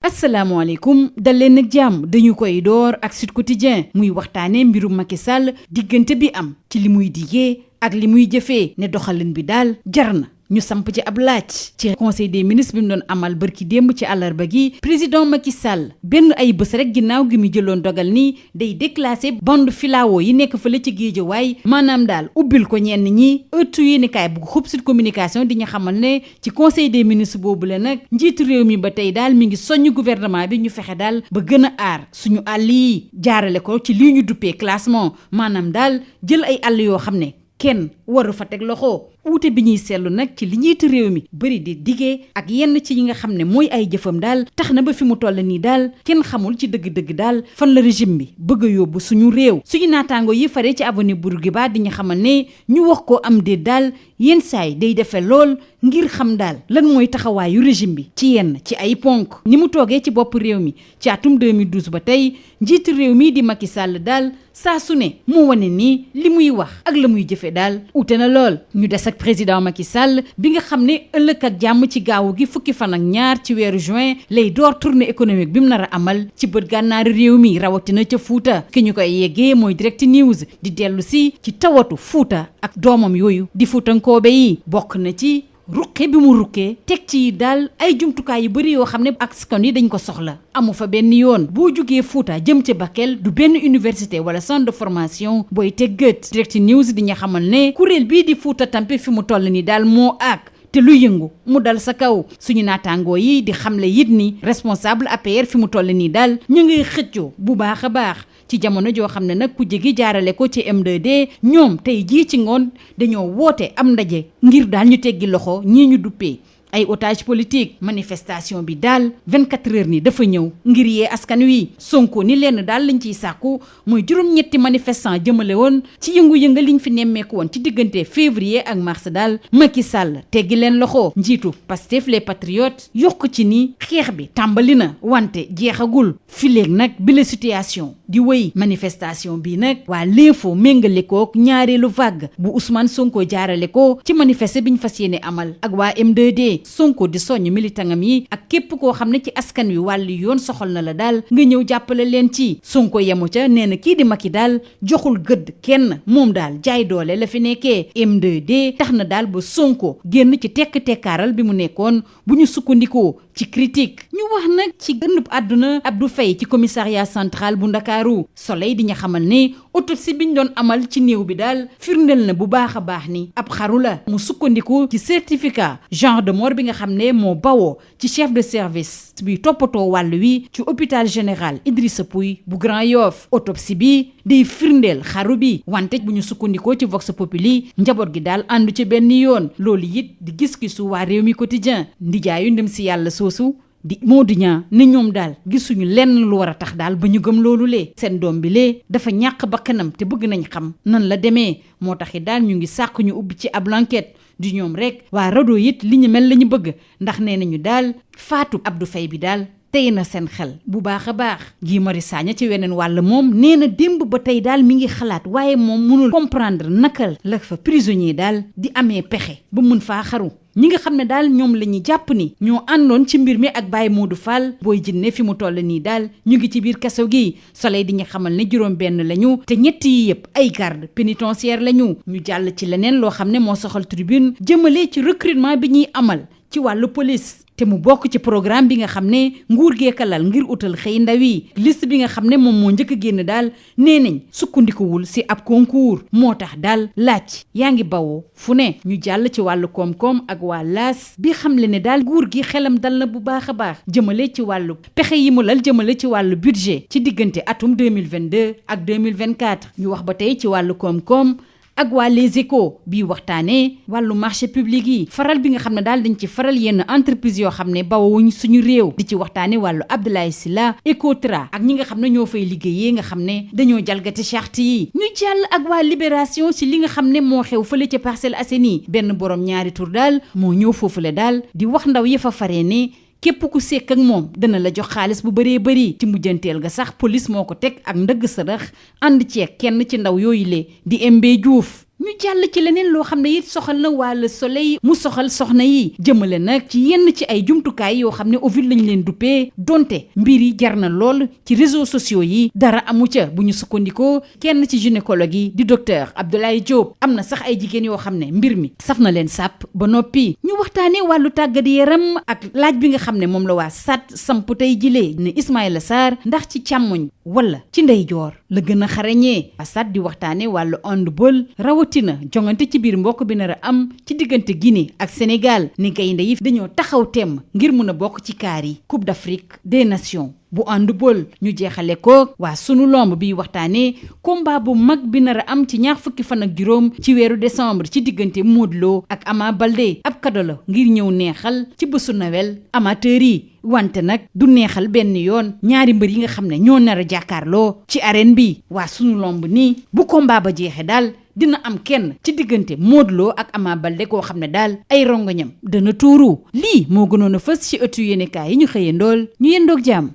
asalaamaaleykum dal leen ak jàmm dañu koy door ak Sud Quotidien muy waxtaane mbirum Macky Sall diggante bi am ci li muy diggee ak li muy jëfee ne doxalin bi daal jar na ñu samp ci ab laaj ci conseil des ministres bi mu doon amal bërki démb ci àllarba gi président Macky Sall benn ay bés rek ginnaaw gi mu jëloon dogal ni day déclassé bande filao yi nekk fële ci Géejawaay maanaam daal ubbil ko ñenn ñi ëttu yéenekaay bu xub Sud Communication di ñu xamal ne ci conseil des ministres boobu la nag njiitu réew mi ba tey daal mi ngi soññ gouvernement bi ñu fexe daal ba gën a aar suñu àll yi jaarale ko ci lii ñu duppee classement maanaam daal jël ay àll yoo xam ne kenn waru fa teg loxo wuute bi ñuy seetlu nag ci li njiitu réew mi bëri di diggee ak yenn ci yi nga xam ne mooy ay jëfam daal tax na ba fi mu toll nii daal kenn xamul ci dëgg-dëgg daal fan la régime bi bëgg a yóbbu suñu réew suñu naataango yi faree ci avenue Bourguiba di ñu xamal ne ñu wax ko am déet daal yenn saay day defee lool ngir xam daal lan mooy taxawaayu régime bi ci yenn ci ay ponk ni mu toogee ci bopp réew mi ci atum 2012 ba tey njiitu réew mi di Macky Sall daal saa su ne mu wane nii li muy wax ak la muy jëfe daal ute na lool ñu des ak président Macky Sall bi nga xam ne ëllëg ak jàmm ci gaawu gi fukki fan ak ñaar ci weeru juin lay door tournée économique bi mu nar a amal ci bët gànnaaru réew mi rawatina ca Fuuta ki ñu koy yeggee mooy Direct News di dellu si ci tawatu Fuuta ak doomam yooyu di fuutankoobe yi bokk na ci ruqe bi mu ruqee teg ci daal ay jumtukaay yu bëri yoo xam ne askan yi dañ ko soxla amu fa benn yoon boo jugee Fuuta jëm ca Bakel du benn université wala centre de formation booy teg gët Direct News di nga xamal ne kuréel bii di Fuuta Tampi fi mu toll ni daal moo àgg te lu yëngu mu dal sa kaw suñu naataangoo yi di xamle it ni responsable APR fi mu toll nii daal ñu ngi xëccoo bu baax a baax ci jamono joo xam ne nag ku jegi jaarale ko ci M2D ñoom tey jii ci ngoon dañoo woote am ndaje ngir daal ñu teggi loxo ñii ñu duppee ay otage politique manifestation bi daal 24 heures ni dafa ñëw ngir yee askan wi Sonko ni lenn daal lañ ciy sàkku mooy juróom-ñetti manifestant jëmale woon ci yëngu-yënga liñ fi nemmeeku woon ci diggante février ak mars daal Macky Sall teggi leen loxo njiitu Pastef les patriotes yokk ci ni xeex bi tàmbali na wante jeexagul fileeg nag bi la situation di wéy manifestation bi nag waa l'info méngale kook ñaareelu vague bu Ousmane Sonko jaarale ko ci manifester biñ fas yéene amal ak waa M2D Sonko di soññ militangam yi ak képp koo xam ne ci askan wi wàllu yoon soxal na la daal nga ñëw jàppale leen ci Sonko yemu ca nee na kii di Macky daal joxul gëdd kenn moom daal jaay doole la fi nekkee M2D tax na daal ba Sonko génn ci tekk-tekkaaral bi mu nekkoon bu ñu sukkandikoo ci critique ñu wax nag ci gënub àdduna Abdou Faye ci commissariat central bu Ndakaaru Soleil di nga xamal ne autopsie bi ñu doon amal ci néew bi daal firndeel na bu baax a baax ni ab xaru la mu sukkandiku ci certificat genre de mort bi nga xam ne moo bawoo ci chef de service bi toppatoo wàll wi ci hôpital général Idrissa Pouye bu Grand Yoff autopsie bi day firndeel xaru bi wante bu ñu sukkandikoo ci Vox Populi njaboot gi daal àndu ci benn yoon loolu it di gis-gisu waa réew mi quotidien ndijaayu ndem si yàlla soosu di Modou Niang ne ñoom daal gisuñu lenn lu war a tax daal ba ñu gëm loolu lee seen doom bi lee dafa ñàkk bakkanam te bëgg nañ xam nan la demee moo taxi daal ñu ngi sàkk ñu ubbi ci ab enquête du ñoom rek waa RADDHO it li ñu mel la ñu bëgg ndax nee nañu daal faatu Abdou Faye bi daal tey na seen xel bu baax a baax Guy Marius Sagna ci weneen wàll moom nee na démb ba tey daal mi ngi xalaat waaye moom mënul comprendre naka la fa prisonnier daal di amee pexe ba mën faa xaru ñi nga xam ne daal ñoom la ñu jàpp ni ñoo àndoon ci mbir mi ak Baye Modou Fall Boy Djiné fi mu toll nii daal ñu ngi ci biir kaso gi Soleil di ñu xamal ne juróom benn lañu te ñett yi yëpp ay garde pénitentiaire lañu ñu jàll ci leneen loo xam ne moo soxal tribune jëmale ci recrutement bi ñuy amal ci wàllu police te mu bokk ci programme bi nga xam ne nguur geekalal ngir utal xëy ndaw yi liste bi nga xam ne moom moo njëkk a génn daal nee nañ sukkandikuwul si ab concours moo tax daal laaj yaa ngi bawoo fu ne ñu jàll ci wàllu koom-koom ak waa laas bi xam le ne daal nguur gi xelam dal na bu baax a baax jëmale ci wàllu pexe yi mu lal jëmale ci wàllu budget ci diggante atum 2022 ak 2024 ñu wax ba tey ci wàllu koom-koom ak waa Les Échos bii waxtaanee wàllu marché public yi faral bi nga xam ne daal dañ ci faral yenn entreprise yoo xam ne bawuñ suñu réew di ci waxtaane wàllu Abdoulaye Sylla Ecotra ak ñi nga xam ne ñoo fay liggéeyee nga xam ne dañoo jalgati charte yi ñu jàll ak waa Libération ci li nga xam ne moo xew fële ca Parcelles Assainies benn borom ñaari tur daal moo ñëw foofule daal di wax ndaw yi fa faree ne képp ku sekk ak moom dana la jox xaalis bu bëree bëri ci mujjanteel ga sax police moo ko teg ak ndëgg sërëx ànd ceeg kenn ci ndaw yooyu le di Mbe Diouf ñu ñu jàll ci leneen loo xam ne it soxal na waa Le Soleil mu soxal soxna yi jëmale nag ci yenn ci ay jumtukaay yoo xam ne Ovid lañ leen duppee donte mbir yi jar na lool ci réseaux sociaux yi dara amu ca bu ñu sukkandikoo kenn ci gynécologue yi di docteur Abdoulaye Diop am na sax ay jigéen yoo xam ne mbir mi saf na leen sàpp ba noppi ñu waxtaanee wàllu tàggat yaram ak laaj bi nga xam ne moom la waa SAT samp tey jilee ne Ismaïla Sarr ndax ci càmmoñ wala ci ndeyjoor la gën a xarañee waa SAT di waxtaanee wàllu handball rawatina jongante ci biir mbokk bi nar a am ci diggante Guinée ak Sénégal ni gaynde yi dañoo taxaw temm ngir mun a bokk ci kaar yi Coupe d'Afrique des Nations bu handball ñu jeexale ko waa sunu lomb bi waxtaanee combat bu mag bi nar a am ci ñaar fukki fan ak juróom ci weeru décembre ci diggante Modou Lo ak Ama Baldé ab kado la ngir ñëw neexal ci bésu Noël amateur yi wante nag du neexal benn yoon ñaari mbër yi nga xam ne ñoo nar a jàkkaarloo ci arène bi waa sunu lomb nii bu combat ba jeexee daal dina am kenn ci diggante Modou Lo ak Ama Baldé koo xam ne daal ay rongoñam dana tuuru lii moo gënoon a fës ci ëttu yéenekaay yi ñu xëyee ndool ñu yendoog jàmm.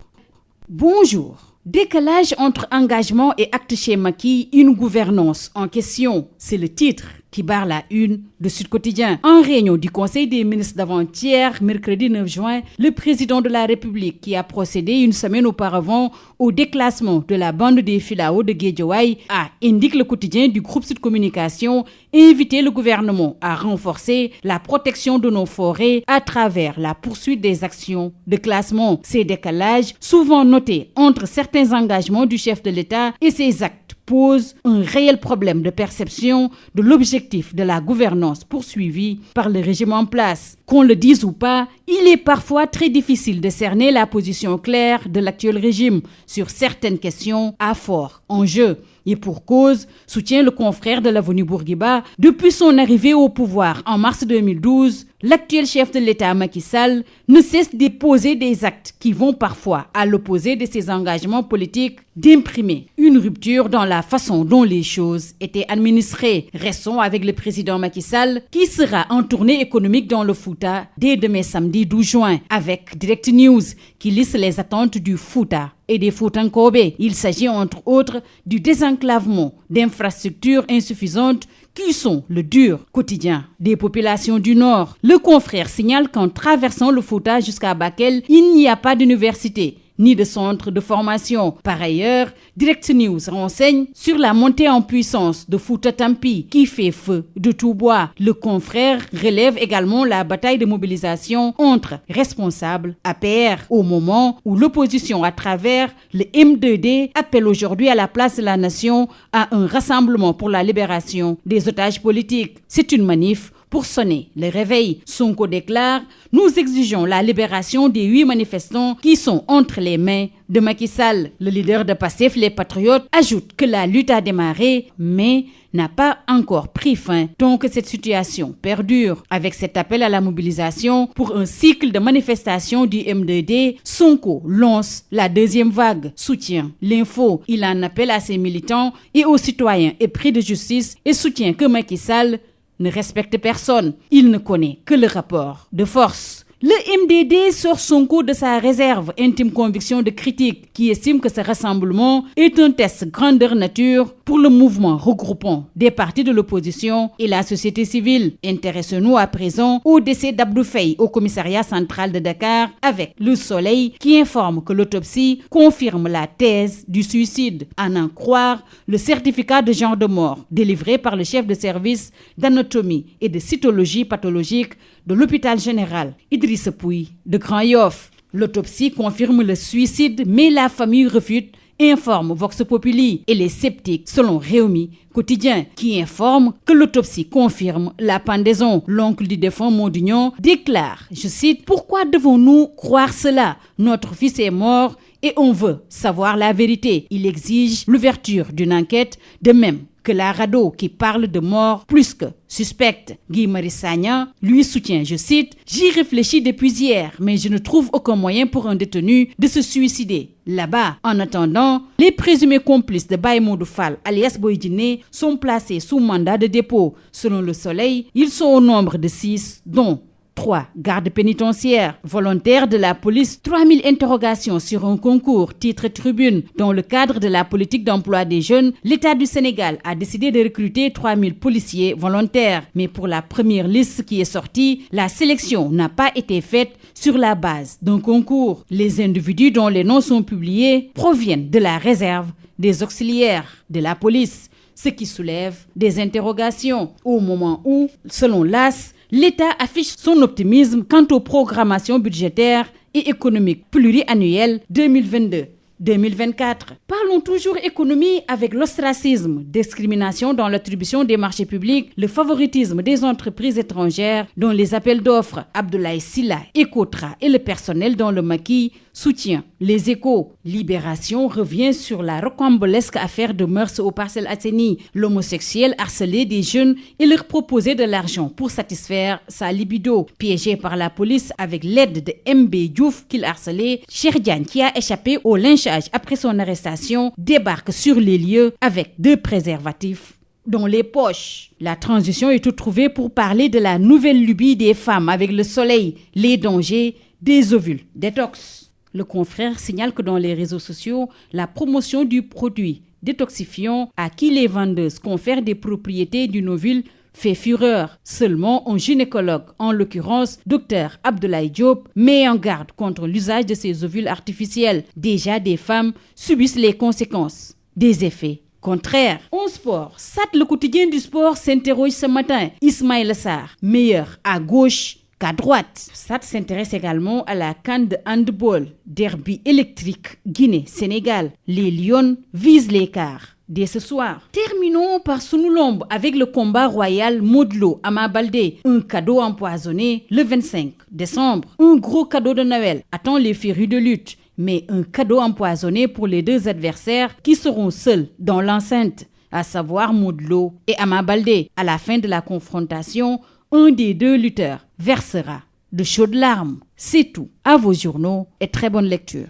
Bonjour. Décalage entre engagement et acte chez Macky, une gouvernance en question, c'est le titre qui barre la une de Sud Quotidien. En réunion du Conseil des ministres d'avant-hier, mercredi 9 juin, le président de la République, qui a procédé une semaine auparavant au déclassement de la bande des Filao de Guédiawaye, a, indique le quotidien du groupe Sud Communication, invité le gouvernement à renforcer la protection de nos forêts à travers la poursuite des actions de classement. Ces décalages, souvent notés entre certains engagements du chef de l'État et ses actes, pose un réel problème de perception de l'objectif de la gouvernance poursuivie par le régime en place. Qu'on le dise ou pas, il est parfois très difficile de cerner la position claire de l'actuel régime sur certaines questions à fort enjeu. Et pour cause, soutient le confrère de l'Avenue Bourguiba, depuis son arrivée au pouvoir en mars 2012, l'actuel chef de l'État Macky Sall ne cesse de poser des actes qui vont parfois à l'opposé de ses engagements politiques d'imprimer une rupture dans la façon dont les choses étaient administrées. Restons avec le président Macky Sall qui sera en tournée économique dans le Fouta dès demain samedi 12 juin avec Direct News qui liste les attentes du Fouta et des Foutankobe. Il s'agit entre autres du désenclavement d'infrastructures insuffisantes qui sont le dur quotidien des populations du Nord. Le confrère signale qu'en traversant le Fouta jusqu'à Bakel, il n'y a pas d'université ni de centre de formation. Par ailleurs, Direct News renseigne sur la montée en puissance de Fouta Tampi qui fait feu de tout bois. Le confrère relève également la bataille de mobilisation entre responsables APR au moment où l'opposition à travers le M2D appelle aujourd'hui à la place de la nation à un rassemblement pour la libération des otages politiques. C'est une manif pour sonner le réveil. Sonko déclare « Nous exigeons la libération des 8 manifestants qui sont entre les mains de Macky Sall ». Le leader de Pastef, les Patriotes, ajoute que la lutte a démarré, mais n'a pas encore pris fin tant que cette situation perdure. Avec cet appel à la mobilisation pour un cycle de manifestations du M2D, Sonko lance la deuxième vague. Soutient l'info. Il en appelle à ses militants et aux citoyens épris de justice et soutient que Macky Sall ne respecte personne. Il ne connaît que le rapport de force. Le MDD sort Sonko de sa réserve, intime conviction de critique, qui estime que ce rassemblement est un test grandeur nature pour le mouvement regroupant des partis de l'opposition et la société civile. Intéressons-nous à présent au décès d'Abdou Faye au commissariat central de Dakar avec Le Soleil qui informe que l'autopsie confirme la thèse du suicide. À en croire le certificat de genre de mort délivré par le chef de service d'anatomie et de cytologie pathologique de l'hôpital général Idrissa Pouye de Grand Yoff. L'autopsie confirme le suicide, mais la famille refute, informe Vox Populi et les sceptiques selon Rewmi Quotidien qui informe que l'autopsie confirme la pendaison. L'oncle du défunt Mondignon déclare, je cite, « Pourquoi devons-nous croire cela? Notre fils est mort et on veut savoir la vérité. Il exige l'ouverture d'une enquête, de même que la Rado qui parle de mort plus que suspecte. » Guy Marius Sagna lui soutient, je cite, « J'y réfléchis depuis hier, mais je ne trouve aucun moyen pour un détenu de se suicider là-bas. » En attendant, les présumés complices de Baye Modou Fall, alias Boy Djiné, sont placés sous mandat de dépôt. Selon Le Soleil, ils sont au nombre de 6, dont 3 gardes pénitentiaires. Volontaires de la police, 3000 interrogations sur un concours, titre Tribune. Dans le cadre de la politique d'emploi des jeunes, l'État du Sénégal a décidé de recruter 3000 policiers volontaires. Mais pour la première liste qui est sortie, la sélection n'a pas été faite sur la base d'un concours. Les individus dont les noms sont publiés proviennent de la réserve des auxiliaires de la police, ce qui soulève des interrogations au moment où, selon l'AS, l'État affiche son optimisme quant aux programmations budgétaires et économiques pluriannuelles 2022-2024. Parlons toujours économie avec l'ostracisme, discrimination dans l'attribution des marchés publics, le favoritisme des entreprises étrangères dans les appels d'offres. Abdoulaye Sylla, Ecotra et le personnel dans le maquis soutient les Échos. Libération revient sur la rocambolesque affaire de mœurs aux Parcelles Assainies. L'homosexuel harcelait des jeunes et leur proposait de l'argent pour satisfaire sa libido. Piégé par la police avec l'aide de MB Diouf qu'il harcelait, Cheikh Diagne, qui a échappé au lynchage après son arrestation, débarque sur les lieux avec 2 préservatifs dans les poches. La transition est toute trouvée pour parler de la nouvelle lubie des femmes avec le soleil, les dangers des ovules détox. Le confrère signale que dans les réseaux sociaux, la promotion du produit détoxifiant à qui les vendeuses confèrent des propriétés d'une ovule fait fureur. Seulement un gynécologue, en l'occurrence Dr Abdoulaye Diop, met en garde contre l'usage de ces ovules artificiels. Déjà, des femmes subissent les conséquences des effets contraires. En sport, SAT, le quotidien du sport, s'interroge ce matin. Ismaïla Sarr, meilleur à gauche qu'à droite. SAT s'intéresse également à la CAN de handball, derby électrique Guinée-Sénégal. Les Lions visent l'écart dès ce soir. Terminons par Sunulombe avec le combat royal Modou Lô Ama Baldé. Un cadeau empoisonné le 25 décembre. Un gros cadeau de Noël attend les férus de lutte, mais un cadeau empoisonné pour les 2 adversaires qui seront seuls dans l'enceinte, à savoir Modou Lô et Ama Baldé. À la fin de la confrontation, un des 2 lutteurs versera de chaudes larmes. C'est tout. À vos journaux et très bonne lecture.